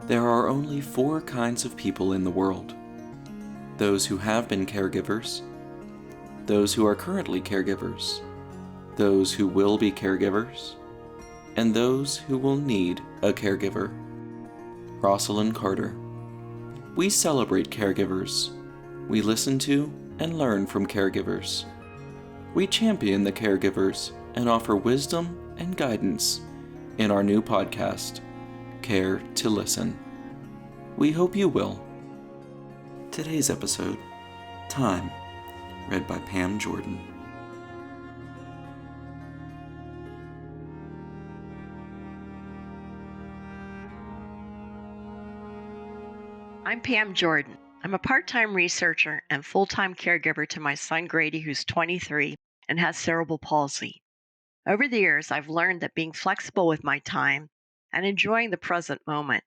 There are only four kinds of people in the world: those who have been caregivers, those who are currently caregivers, those who will be caregivers, and those who will need a caregiver. Rosalind Carter. We celebrate caregivers. We listen to and learn from caregivers. We champion the caregivers and offer wisdom and guidance in our new podcast, Care to Listen. We hope you will. Today's episode, Time, read by Pam Jordan. I'm Pam Jordan. I'm a part-time researcher and full-time caregiver to my son Grady, who's 23 and has cerebral palsy. Over the years, I've learned that being flexible with my time and enjoying the present moment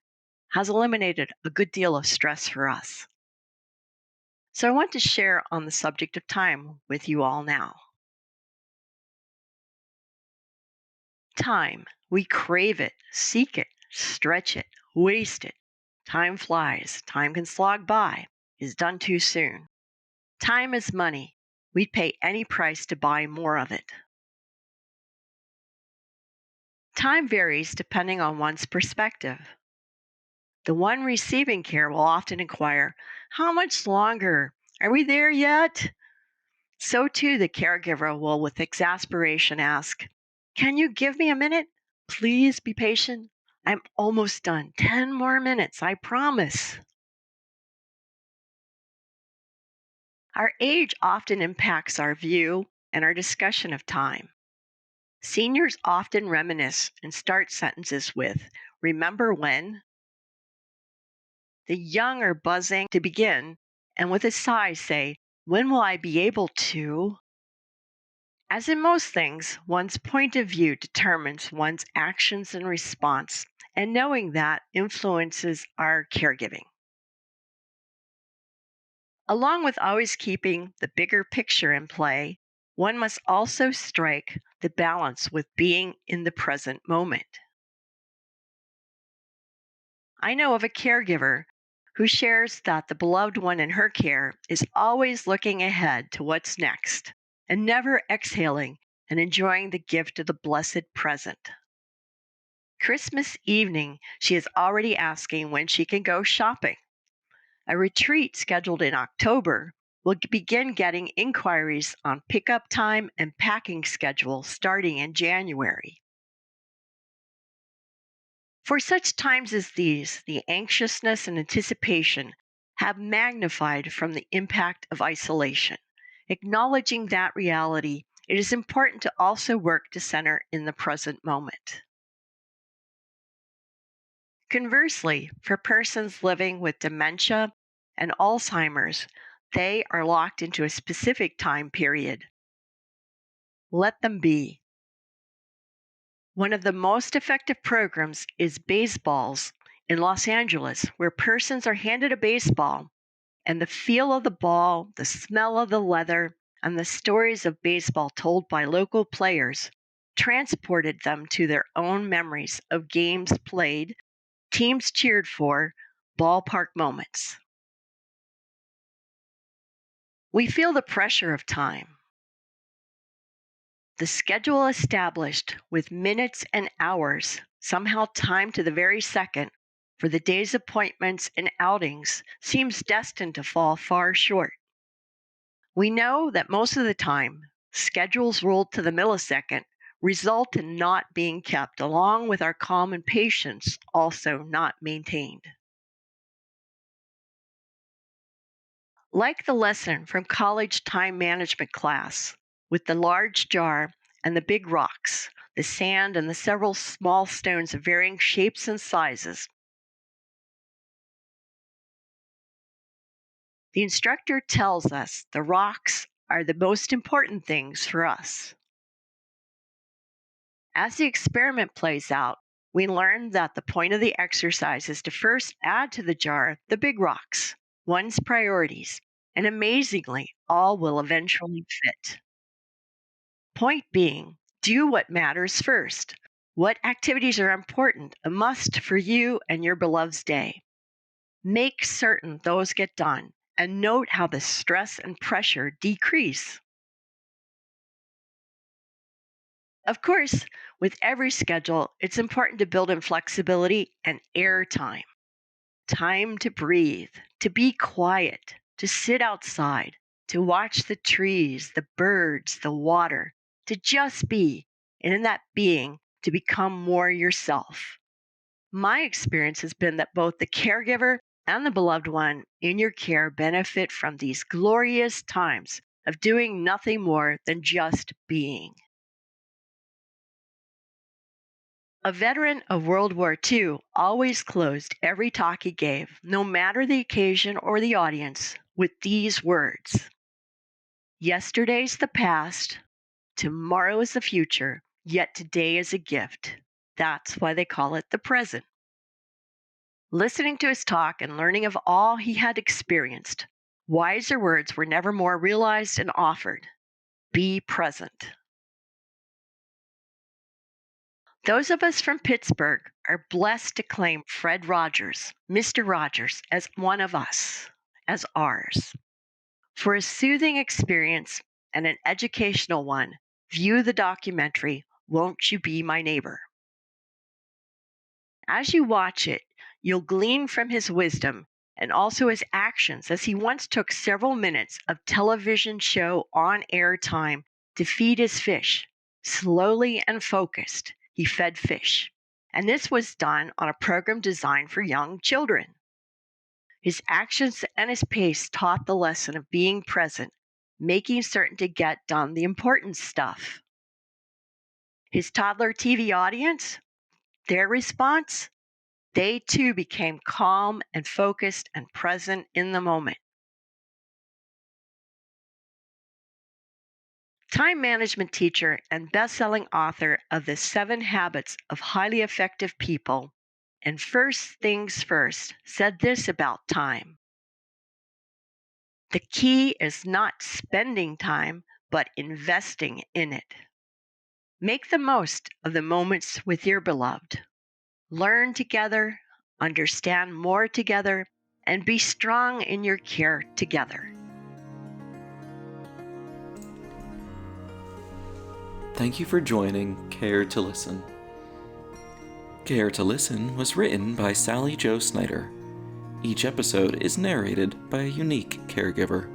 has eliminated a good deal of stress for us. So I want to share on the subject of time with you all now. Time. We crave it, seek it, stretch it, waste it. Time flies. Time can slog by, is done too soon. Time is money. We'd pay any price to buy more of it. Time varies depending on one's perspective. The one receiving care will often inquire, "How much longer? Are we there yet?" So too the caregiver will with exasperation ask, "Can you give me a minute? Please be patient. I'm almost done. 10 more minutes, I promise." Our age often impacts our view and our discussion of time. Seniors often reminisce and start sentences with, "Remember when?" The young are buzzing to begin and with a sigh say, "When will I be able to?" As in most things, one's point of view determines one's actions and response, and knowing that influences our caregiving. Along with always keeping the bigger picture in play, one must also strike the balance with being in the present moment. I know of a caregiver who shares that the beloved one in her care is always looking ahead to what's next and never exhaling and enjoying the gift of the blessed present. Christmas evening, she is already asking when she can go shopping. A retreat scheduled in October will begin getting inquiries on pickup time and packing schedule starting in January. For such times as these, the anxiousness and anticipation have magnified from the impact of isolation. Acknowledging that reality, it is important to also work to center in the present moment. Conversely, for persons living with dementia and Alzheimer's, they are locked into a specific time period. Let them be. One of the most effective programs is Baseballs in Los Angeles, where persons are handed a baseball and the feel of the ball, the smell of the leather, and the stories of baseball told by local players transported them to their own memories of games played, teams cheered for, ballpark moments. We feel the pressure of time. The schedule established with minutes and hours, somehow timed to the very second, for the day's appointments and outings seems destined to fall far short. We know that most of the time, schedules ruled to the millisecond result in not being kept, along with our calm and patience also not maintained. Like the lesson from college time management class, with the large jar and the big rocks, the sand and the several small stones of varying shapes and sizes, the instructor tells us the rocks are the most important things for us. As the experiment plays out, we learn that the point of the exercise is to first add to the jar the big rocks, one's priorities, and amazingly, all will eventually fit. Point being, do what matters first. What activities are important, a must for you and your beloved's day? Make certain those get done and note how the stress and pressure decrease. Of course, with every schedule, it's important to build in flexibility and air time. Time to breathe, to be quiet, to sit outside, to watch the trees, the birds, the water, to just be, and in that being, to become more yourself. My experience has been that both the caregiver and the beloved one in your care benefit from these glorious times of doing nothing more than just being. A veteran of World War II always closed every talk he gave, no matter the occasion or the audience, with these words: Yesterday's the past, tomorrow is the future, yet today is a gift. That's why they call it the present. Listening to his talk and learning of all he had experienced, wiser words were never more realized and offered. Be present. Those of us from Pittsburgh are blessed to claim Fred Rogers, Mr. Rogers, as one of us, as ours. For a soothing experience and an educational one, view the documentary, Won't You Be My Neighbor? As you watch it, you'll glean from his wisdom and also his actions, as he once took several minutes of television show on air time to feed his fish. Slowly and focused, he fed fish. And this was done on a program designed for young children. His actions and his pace taught the lesson of being present, making certain to get done the important stuff. His toddler TV audience, their response? They too became calm and focused and present in the moment. Time management teacher and best-selling author of The 7 Habits of Highly Effective People and First Things First said this about time: the key is not spending time, but investing in it. Make the most of the moments with your beloved. Learn together, understand more together, and be strong in your care together. Thank you for joining Care to Listen. Care to Listen was written by Sally Jo Snyder. Each episode is narrated by a unique caregiver.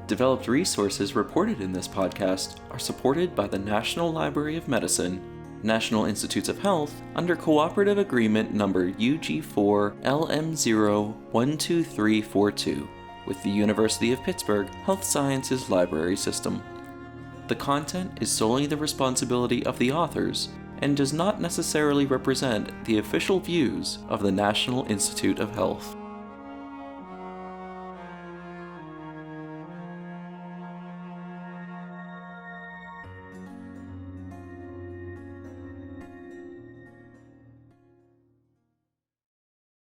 Developed resources reported in this podcast are supported by the National Library of Medicine, National Institutes of Health, under Cooperative Agreement Number UG4LM0-12342 with the University of Pittsburgh Health Sciences Library System. The content is solely the responsibility of the authors and does not necessarily represent the official views of the National Institute of Health.